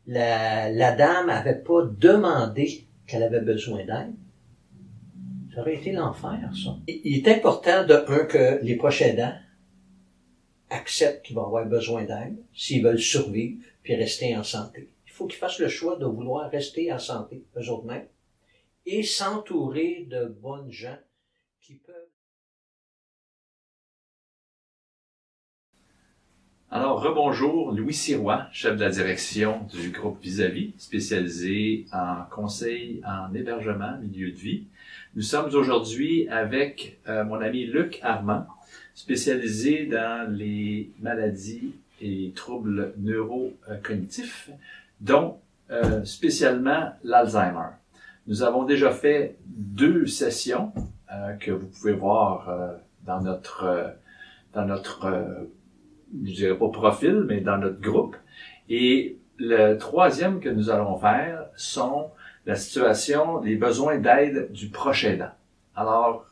la dame n'avait pas demandé qu'elle avait besoin d'aide, ça aurait été l'enfer, ça. Il est important, que les proches aidants acceptent qu'ils vont avoir besoin d'aide s'ils veulent survivre puis rester en santé. Il faut qu'ils fassent le choix de vouloir rester en santé, eux autres mêmes, et s'entourer de bonnes gens qui peuvent... Alors, rebonjour, Louis Sirois, chef de la direction du groupe Vis-à-Vis, spécialisé en conseil en hébergement, milieu de vie. Nous sommes aujourd'hui avec mon ami Luc Armand, spécialisé dans les maladies et troubles neurocognitifs, dont spécialement l'Alzheimer. Nous avons déjà fait 2 sessions que vous pouvez voir dans notre je dirais pas profil, mais dans notre groupe. Et le 3e que nous allons faire sont la situation, les besoins d'aide du proche aidant. Alors,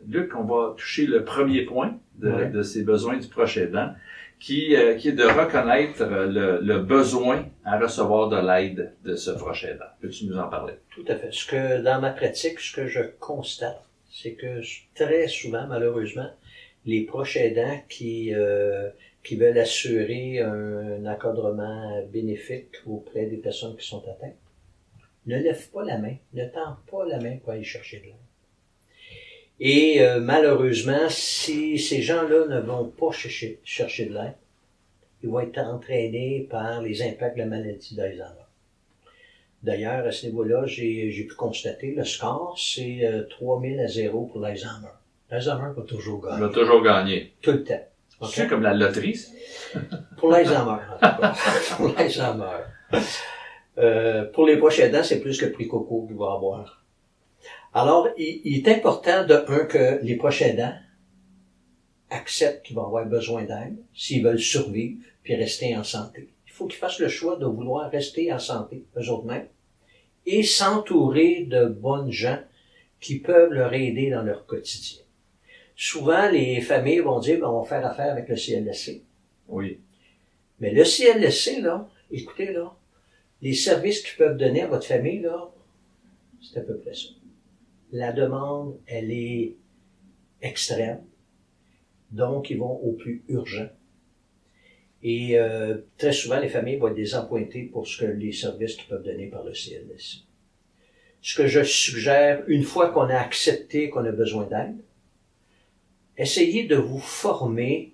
Luc, on va toucher le premier point de ces besoins du proche aidant, qui est de reconnaître le besoin à recevoir de l'aide de ce proche aidant. Peux-tu nous en parler? Tout à fait. Dans ma pratique, ce que je constate, c'est que très souvent, malheureusement, les proches aidants qui veulent assurer un encadrement bénéfique auprès des personnes qui sont atteintes ne lèvent pas la main, ne tendent pas la main pour aller chercher de l'aide. Et malheureusement, si ces gens-là ne vont pas chercher de l'aide, ils vont être entraînés par les impacts de la maladie d'Alzheimer. D'ailleurs, à ce niveau-là, j'ai pu constater, le score, c'est 3000-0 pour l'Alzheimer. L'Alzheimer va toujours gagner. Il va toujours gagner. Tout le temps. Okay? C'est comme la loterie? Pour l'Alzheimer, en tout cas. Pour l'Alzheimer. Pour les proches aidants, c'est plus le prix Coco qu'il va avoir. Alors, il est important, que les proches aidants acceptent qu'ils vont avoir besoin d'aide s'ils veulent survivre puis rester en santé. Il faut qu'ils fassent le choix de vouloir rester en santé, eux autres mêmes, et s'entourer de bonnes gens qui peuvent leur aider dans leur quotidien. Souvent, les familles vont dire, on va faire affaire avec le CLSC. Oui. Mais le CLSC, là, écoutez, là, les services qu'ils peuvent donner à votre famille, là, c'est à peu près ça. La demande, elle est extrême. Donc, ils vont au plus urgent. Et très souvent, les familles vont être désappointées pour les services qu'ils peuvent donner par le CLSC. Ce que je suggère, une fois qu'on a accepté qu'on a besoin d'aide, essayez de vous former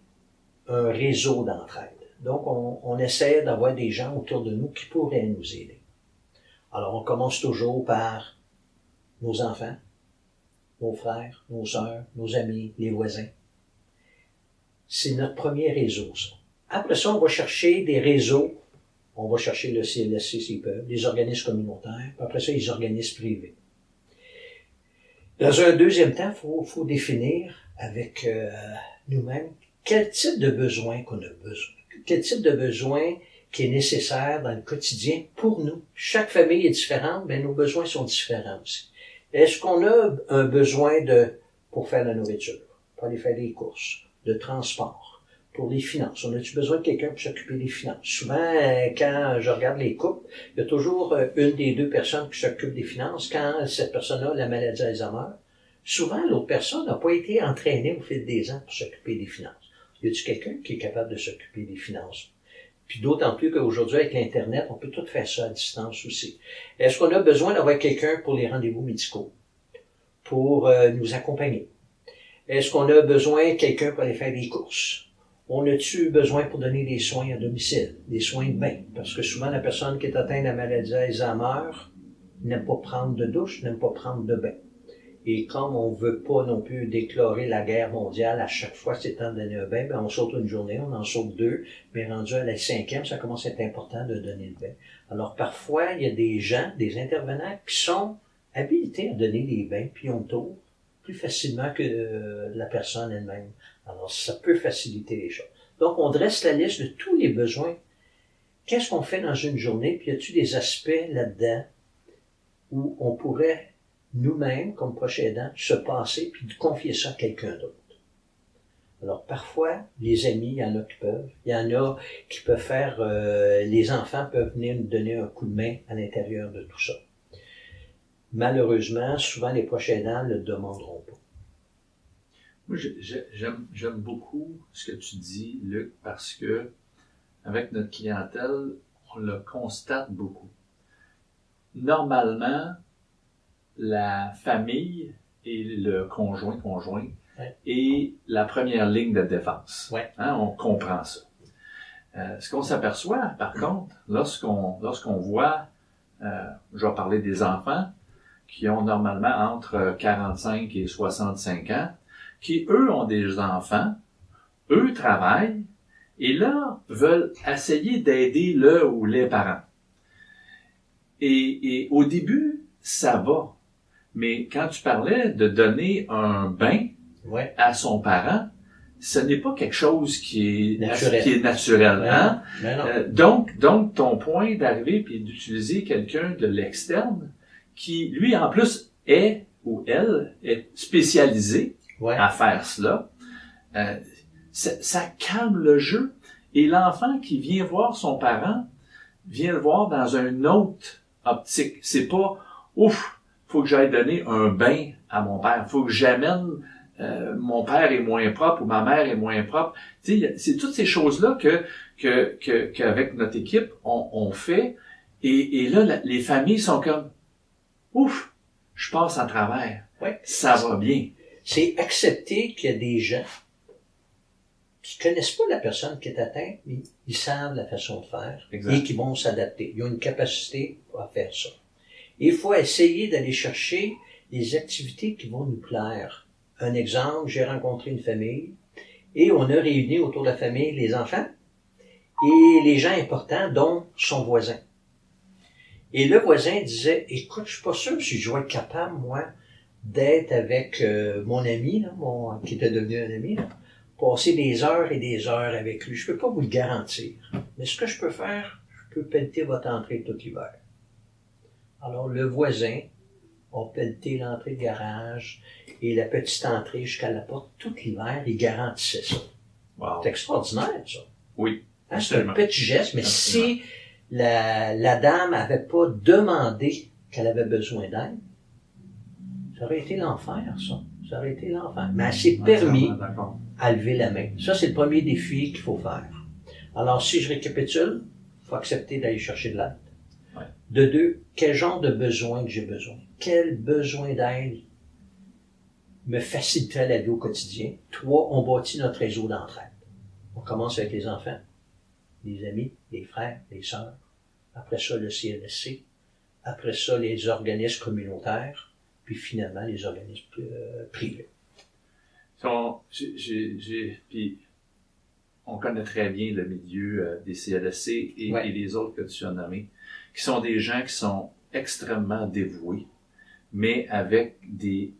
un réseau d'entraide. Donc, on essaie d'avoir des gens autour de nous qui pourraient nous aider. Alors, on commence toujours par nos enfants, nos frères, nos sœurs, nos amis, les voisins. C'est notre premier réseau, ça. Après ça, on va chercher des réseaux. On va chercher le CLSC s'ils peuvent, les organismes communautaires, puis après ça, les organismes privés. Dans un deuxième temps, faut définir avec nous-mêmes quel type de besoin qu'on a besoin. Quel type de besoin qui est nécessaire dans le quotidien pour nous. Chaque famille est différente, mais nos besoins sont différents aussi. Est-ce qu'on a un besoin pour faire la nourriture, pour aller faire des courses, de transport, pour les finances? On a-tu besoin de quelqu'un pour s'occuper des finances? Souvent, quand je regarde les couples, il y a toujours une des 2 personnes qui s'occupe des finances. Quand cette personne a la maladie d'Alzheimer, souvent, l'autre personne n'a pas été entraînée au fil des ans pour s'occuper des finances. Y a-t-il quelqu'un qui est capable de s'occuper des finances? Puis d'autant plus qu'aujourd'hui, avec l'Internet, on peut tout faire ça à distance aussi. Est-ce qu'on a besoin d'avoir quelqu'un pour les rendez-vous médicaux? Pour nous accompagner? Est-ce qu'on a besoin de quelqu'un pour aller faire des courses? On a-tu besoin pour donner des soins à domicile? Des soins de bain? Parce que souvent, la personne qui est atteinte de la maladie d'Alzheimer n'aime pas prendre de douche, n'aime pas prendre de bain. Et comme on veut pas non plus déclarer la guerre mondiale à chaque fois que c'est temps de donner un bain, on saute une journée, on en saute 2, mais rendu à la 5e, ça commence à être important de donner le bain. Alors parfois, il y a des gens, des intervenants qui sont habilités à donner des bains puis on tourne plus facilement que la personne elle-même. Alors ça peut faciliter les choses. Donc on dresse la liste de tous les besoins. Qu'est-ce qu'on fait dans une journée? Puis y a-t-il des aspects là-dedans où on pourrait nous-mêmes, comme proches aidants, se passer puis de confier ça à quelqu'un d'autre. Alors, parfois, les amis, il y en a qui peuvent. Il y en a qui peuvent faire... les enfants peuvent venir nous donner un coup de main à l'intérieur de tout ça. Malheureusement, souvent, les proches aidants ne le demanderont pas. Moi, j'aime beaucoup ce que tu dis, Luc, parce que avec notre clientèle, on le constate beaucoup. Normalement, la famille et le conjoint Ouais. est la première ligne de défense. Ouais. Hein, on comprend ça. Ce qu'on s'aperçoit, par contre, lorsqu'on voit, je vais parler des enfants, qui ont normalement entre 45 et 65 ans, qui, eux, ont des enfants, eux travaillent, et là, veulent essayer d'aider le ou les parents. Et au début, ça va. Mais quand tu parlais de donner un bain Ouais. à son parent, ce n'est pas quelque chose qui est Naturel. naturel. Hein? Mais non. Donc, ton point d'arriver puis d'utiliser quelqu'un de l'externe qui, lui, en plus, est ou elle est spécialisé Ouais. à faire cela, ça calme le jeu. Et l'enfant qui vient voir son parent vient le voir dans une autre optique. C'est pas « Ouf, faut que j'aille donner un bain à mon père. Faut que j'amène mon père est moins propre ou ma mère est moins propre. » Tu sais, c'est toutes ces choses-là qu'avec notre équipe, on fait. Et là, les familles sont comme « Ouf, je passe à travers. Ouais. Ça va bien. » C'est accepter qu'il y a des gens qui connaissent pas la personne qui est atteinte, mais ils savent la façon de faire Exact. et qui vont s'adapter. Ils ont une capacité à faire ça. Et il faut essayer d'aller chercher des activités qui vont nous plaire. Un exemple, j'ai rencontré une famille et on a réuni autour de la famille les enfants et les gens importants, dont son voisin. Et le voisin disait, écoute, je suis pas sûr si je vais être capable, moi, d'être avec mon ami, là, qui était devenu un ami, là, passer des heures et des heures avec lui. Je peux pas vous le garantir. Mais ce que je peux faire, je peux pelleter votre entrée tout l'hiver. Alors, le voisin a pelleté l'entrée de garage et la petite entrée jusqu'à la porte tout l'hiver. Il garantissait ça. Wow. C'est extraordinaire, ça. Oui. Hein, c'est un Absolument. petit geste, mais Absolument. si la dame avait pas demandé qu'elle avait besoin d'aide, ça aurait été l'enfer, ça. Ça aurait été l'enfer. Mais elle s'est permis D'accord. à lever la main. Ça, c'est le premier défi qu'il faut faire. Alors, si je récapitule, il faut accepter d'aller chercher de l'aide. Ouais. De deux, quel genre de besoin que j'ai besoin? Quel besoin d'aide me faciliterait la vie au quotidien? Trois, on bâtit notre réseau d'entraide. On commence avec les enfants, les amis, les frères, les sœurs. Après ça, le CLSC. Après ça, les organismes communautaires. Puis finalement, les organismes privés. Puis on connaît très bien le milieu des CLSC et, Ouais. et les autres que tu as nommés, qui sont des gens qui sont extrêmement dévoués, mais avec des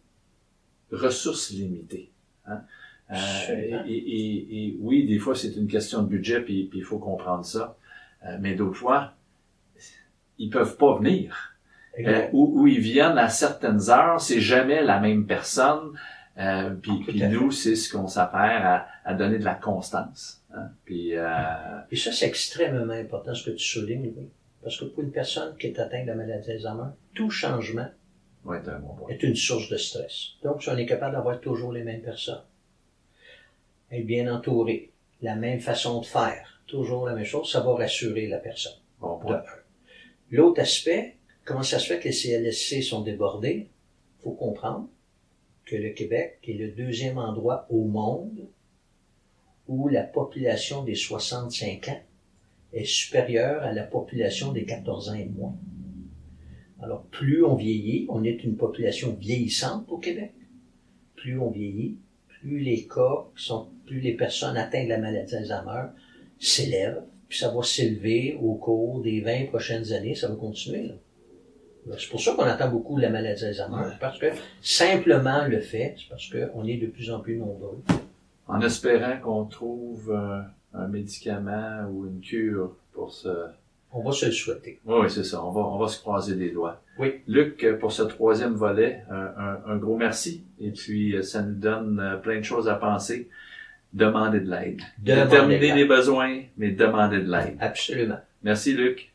ressources limitées. Hein? Absolument. Et oui, des fois, c'est une question de budget, puis il faut comprendre ça. Mais d'autres fois, ils peuvent pas venir. Où ils viennent à certaines heures, c'est jamais la même personne. Puis nous, c'est ce qu'on s'affaire à donner de la constance. Hein? Et ça, c'est extrêmement important ce que tu soulignes, oui. Parce que pour une personne qui est atteinte de la maladie d'Alzheimer, tout changement Ouais, c'est un bon point. est une source de stress. Donc, si on est capable d'avoir toujours les mêmes personnes, être bien entouré, la même façon de faire, toujours la même chose, ça va rassurer la personne. Bon De point. un. L'autre aspect, comment ça se fait que les CLSC sont débordés? Il faut comprendre que le Québec est le deuxième endroit au monde où la population des 65 ans est supérieure à la population des 14 ans et moins. Alors, plus on vieillit, on est une population vieillissante au Québec. Plus on vieillit, plus les cas plus les personnes atteintes de la maladie d'Alzheimer s'élèvent, puis ça va s'élever au cours des 20 prochaines années, ça va continuer, là. C'est pour ça qu'on entend beaucoup de la maladie d'Alzheimer, parce que simplement le fait, c'est parce qu'on est de plus en plus nombreux. En espérant qu'on trouve un médicament ou une cure pour ce... On va se le souhaiter. Oui, c'est ça. On va se croiser les doigts. Oui. Luc, pour ce troisième volet, un gros merci. Et puis, ça nous donne plein de choses à penser. Demandez de l'aide. Demandez de Déterminez l'aide. les besoins, mais demandez de l'aide. Absolument. Merci, Luc.